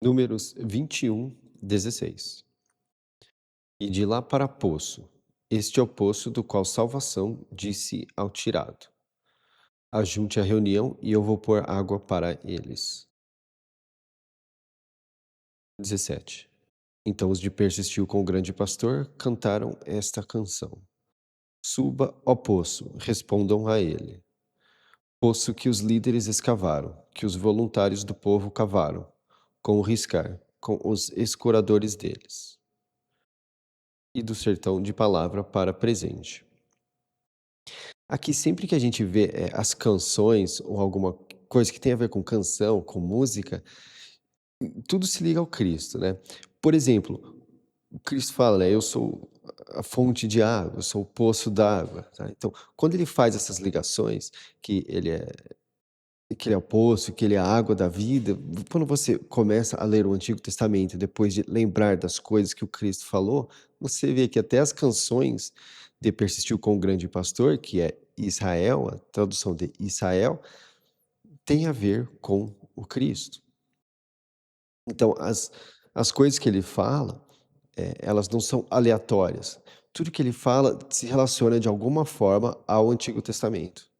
Números 21, 16. E de lá para poço. Este é o poço do qual salvação disse ao tirado: Ajunte a reunião e eu vou pôr água para eles. 17. Então os de persistiu com o grande pastor cantaram esta canção: Suba, ó poço, respondam a ele. Poço que os líderes escavaram, que os voluntários do povo cavaram, com o riscar, com os escoradores deles. E do sertão de palavra para presente. Aqui, sempre que a gente vê as canções ou alguma coisa que tem a ver com canção, com música, tudo se liga ao Cristo, né? Por exemplo, o Cristo fala, né? Eu sou a fonte de água, eu sou o poço d'água, tá? Então, quando ele faz essas ligações, que ele é o poço, que ele é a água da vida, quando você começa a ler o Antigo Testamento, depois de lembrar das coisas que o Cristo falou, você vê que até as canções de Persistiu com o Grande Pastor, que é Israel, a tradução de Israel, tem a ver com o Cristo. Então, as coisas que ele fala, elas não são aleatórias. Tudo que ele fala se relaciona de alguma forma ao Antigo Testamento.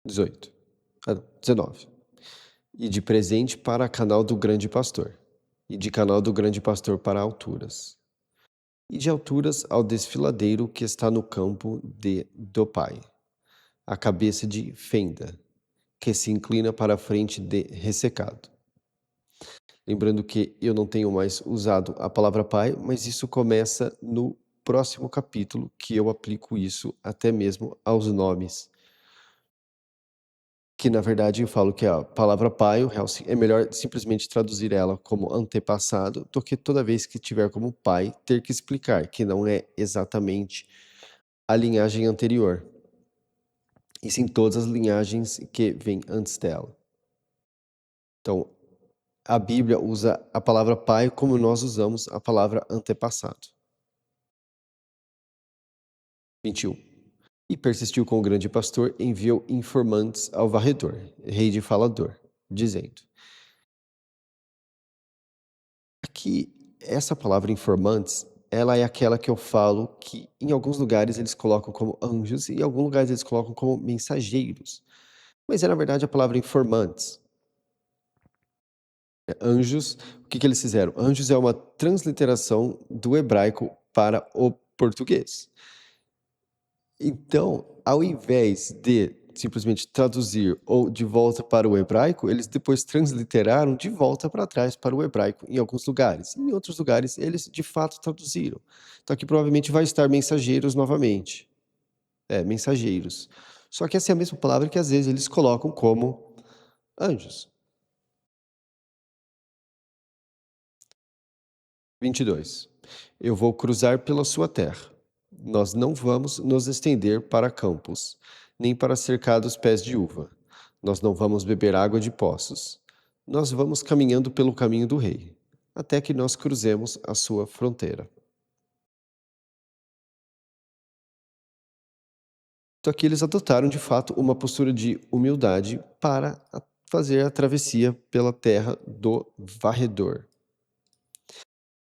18. Ah, não, 19. E de presente para canal do grande pastor, e de canal do grande pastor para alturas, e de alturas ao desfiladeiro que está no campo do pai, a cabeça de fenda, que se inclina para a frente de ressecado. Lembrando que eu não tenho mais usado a palavra pai, mas isso começa no próximo capítulo, que eu aplico isso até mesmo aos nomes. Que na verdade eu falo que a palavra pai, o real é melhor simplesmente traduzir ela como antepassado, do que toda vez que tiver como pai, ter que explicar que não é exatamente a linhagem anterior, e sim todas as linhagens que vêm antes dela. Então, a Bíblia usa a palavra pai como nós usamos a palavra antepassado. 21. E persistiu com o grande pastor, enviou informantes ao varredor, rei de falador, dizendo. Aqui, essa palavra informantes, ela é aquela que eu falo que em alguns lugares eles colocam como anjos e em alguns lugares eles colocam como mensageiros. Mas é na verdade a palavra informantes. Anjos, o que eles fizeram? Anjos é uma transliteração do hebraico para o português. Então, ao invés de simplesmente traduzir ou de volta para o hebraico, eles depois transliteraram de volta para trás para o hebraico em alguns lugares. Em outros lugares, eles de fato traduziram. Então aqui provavelmente vai estar mensageiros novamente. Mensageiros. Só que essa é a mesma palavra que às vezes eles colocam como anjos. 22. Eu vou cruzar pela sua terra. Nós não vamos nos estender para campos, nem para cercados pés de uva. Nós não vamos beber água de poços. Nós vamos caminhando pelo caminho do rei, até que nós cruzemos a sua fronteira. Então aqui eles adotaram de fato uma postura de humildade para fazer a travessia pela terra do varredor.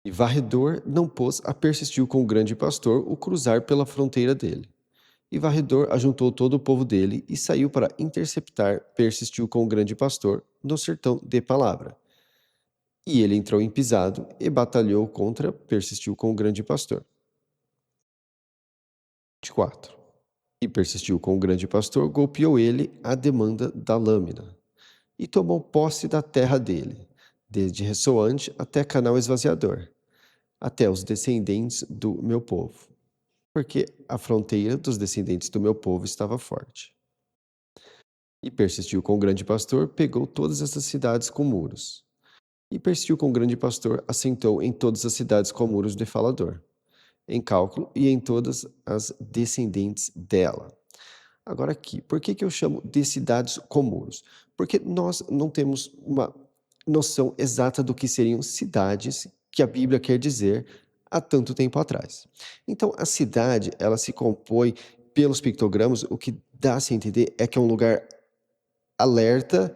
E varredor não pôs a persistiu com o grande pastor o cruzar pela fronteira dele. E varredor ajuntou todo o povo dele e saiu para interceptar, persistiu com o grande pastor no sertão de palavra. E ele entrou em pisado e batalhou contra, persistiu com o grande pastor. 24. E persistiu com o grande pastor, golpeou ele à demanda da lâmina. E tomou posse da terra dele, desde ressoante até canal esvaziador, até os descendentes do meu povo. Porque a fronteira dos descendentes do meu povo estava forte. E persistiu com o grande pastor, pegou todas essas cidades com muros. E persistiu com o grande pastor, assentou em todas as cidades com muros de falador, em cálculo e em todas as descendentes dela. Agora aqui, por que eu chamo de cidades com muros? Porque nós não temos uma noção exata do que seriam cidades que a Bíblia quer dizer há tanto tempo atrás. Então, a cidade, ela se compõe pelos pictogramas, o que dá a se entender é que é um lugar alerta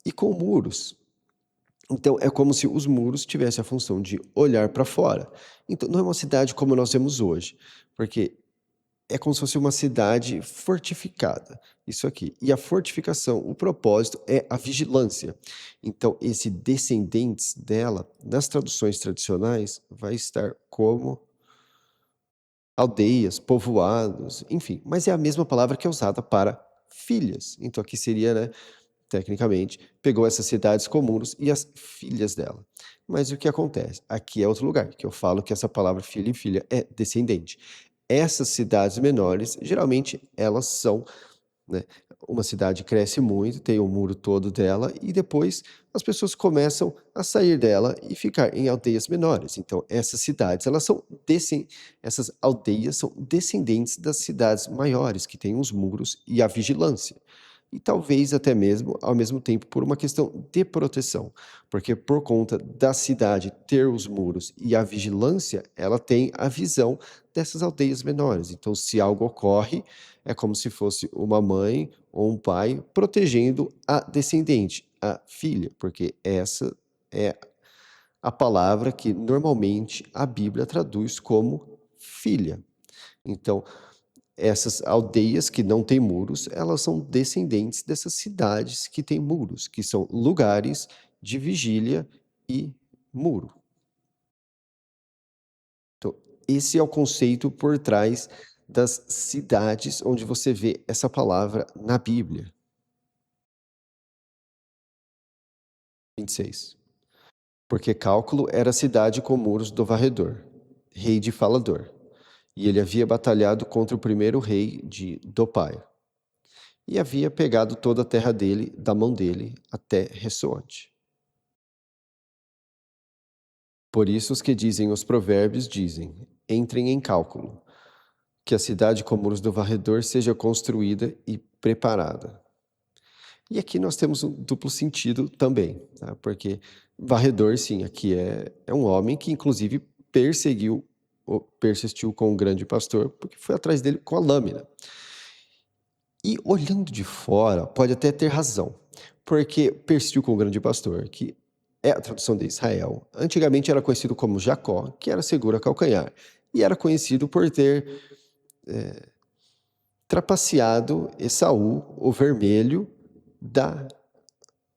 e com muros. Então é como se os muros tivessem a função de olhar para fora. Então não é uma cidade como nós vemos hoje, porque é como se fosse uma cidade fortificada, isso aqui. E a fortificação, o propósito é a vigilância. Então esse descendentes dela, nas traduções tradicionais, vai estar como aldeias, povoados, enfim, mas é a mesma palavra que é usada para filhas. Então aqui seria, né, tecnicamente, pegou essas cidades comuns e as filhas dela. Mas o que acontece? Aqui é outro lugar, que eu falo que essa palavra filho e filha é descendente. Essas cidades menores, geralmente, elas são, né, uma cidade cresce muito, tem o muro todo dela, e depois as pessoas começam a sair dela e ficar em aldeias menores. Então, essas cidades, essas aldeias são descendentes das cidades maiores, que têm os muros e a vigilância. E talvez até mesmo, ao mesmo tempo, por uma questão de proteção, porque por conta da cidade ter os muros e a vigilância, ela tem a visão dessas aldeias menores. Então, se algo ocorre, é como se fosse uma mãe ou um pai protegendo a descendente, a filha, porque essa é a palavra que normalmente a Bíblia traduz como filha. Então, essas aldeias que não têm muros, elas são descendentes dessas cidades que têm muros, que são lugares de vigília e muro. Então, esse é o conceito por trás das cidades onde você vê essa palavra na Bíblia. 26. Porque Cálculo era a cidade com muros do varredor, rei de Falador, e ele havia batalhado contra o primeiro rei de Dopai, e havia pegado toda a terra dele, da mão dele, até Ressoante. Por isso os que dizem os provérbios dizem, entrem em Cálculo, que a cidade com muros do varredor seja construída e preparada. E aqui nós temos um duplo sentido também, tá? Porque varredor, sim, aqui é um homem que inclusive persistiu com o grande pastor, porque foi atrás dele com a lâmina. E olhando de fora, pode até ter razão, porque persistiu com o grande pastor, que é a tradução de Israel. Antigamente era conhecido como Jacó, que era seguro a calcanhar, e era conhecido por ter trapaceado Esaú, o vermelho, da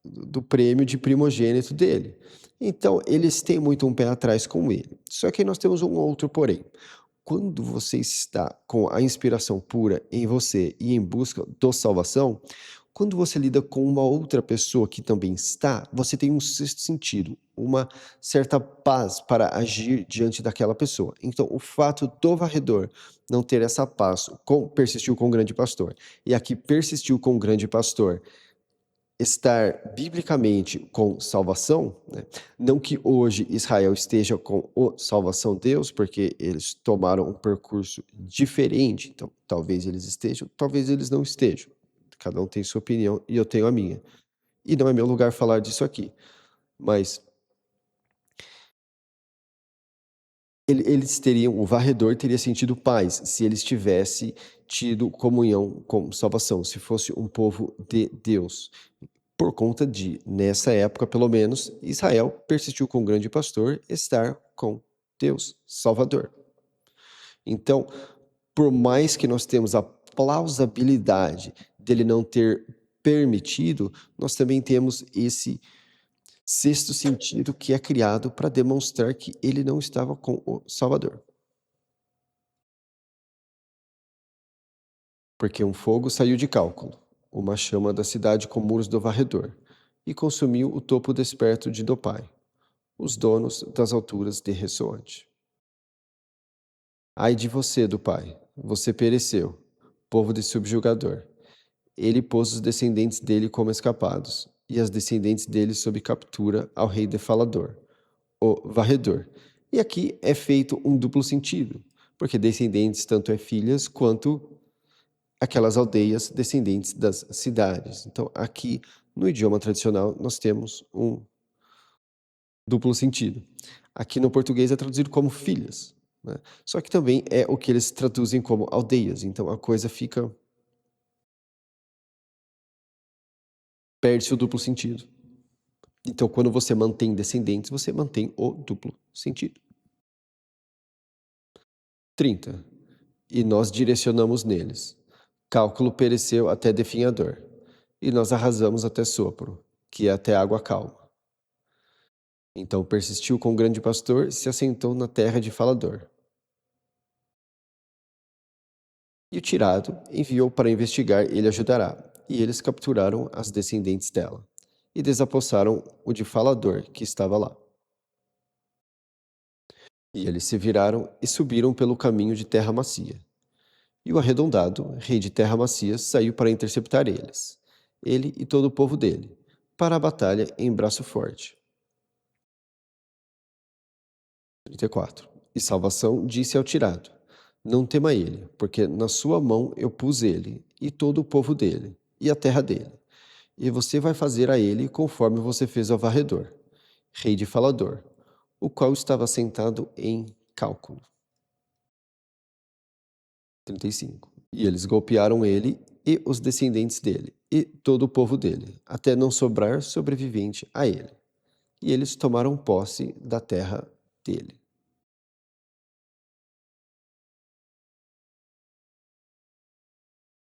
do prêmio de primogênito dele. Então, eles têm muito um pé atrás com ele. Só que aí nós temos um outro porém. Quando você está com a inspiração pura em você e em busca da salvação, quando você lida com uma outra pessoa que também está, você tem um sexto sentido, uma certa paz para agir diante daquela pessoa. Então, o fato do varredor não ter essa paz, persistiu com o grande pastor, e aqui persistiu com o grande pastor, estar biblicamente com salvação, né? Não que hoje Israel esteja com o salvação Deus, porque eles tomaram um percurso diferente, então talvez eles estejam, talvez eles não estejam. Cada um tem sua opinião e eu tenho a minha. E não é meu lugar falar disso aqui, mas eles teriam, o varredor teria sentido paz se eles tivesse tido comunhão com salvação, se fosse um povo de Deus. Por conta de, nessa época pelo menos, Israel persistiu com o grande pastor estar com Deus, Salvador. Então, por mais que nós temos a plausibilidade dele não ter permitido, nós também temos esse sexto sentido que é criado para demonstrar que ele não estava com o Salvador. Porque um fogo saiu de Cálculo, uma chama da cidade com muros do varredor, e consumiu o topo desperto de Dopai, os donos das alturas de Ressoante. Ai de você, do pai, você pereceu, povo de subjugador. Ele pôs os descendentes dele como escapados, e as descendentes dele sob captura ao rei defalador, o varredor. E aqui é feito um duplo sentido, porque descendentes tanto é filhas quanto aquelas aldeias descendentes das cidades. Então, aqui no idioma tradicional nós temos um duplo sentido. Aqui no português é traduzido como filhas, né? Só que também é o que eles traduzem como aldeias, então a coisa perde-se o duplo sentido. Então, quando você mantém descendentes, você mantém o duplo sentido. 30. E nós direcionamos neles. Cálculo pereceu até definhador, e nós arrasamos até sopro, que é até água calma. Então persistiu com o grande pastor, se assentou na terra de Falador. E o tirado enviou para investigar, ele ajudará. E eles capturaram as descendentes dela, e desapossaram o de Falador, que estava lá. E eles se viraram e subiram pelo caminho de terra macia. E o arredondado, rei de terra macia, saiu para interceptar eles, ele e todo o povo dele, para a batalha em braço forte. 34. E Salvação disse ao tirado: Não tema ele, porque na sua mão eu pus ele, e todo o povo dele, e a terra dele. E você vai fazer a ele conforme você fez ao varredor, rei de Falador, o qual estava sentado em Cálculo. 35. E eles golpearam ele e os descendentes dele, e todo o povo dele, até não sobrar sobrevivente a ele. E eles tomaram posse da terra dele.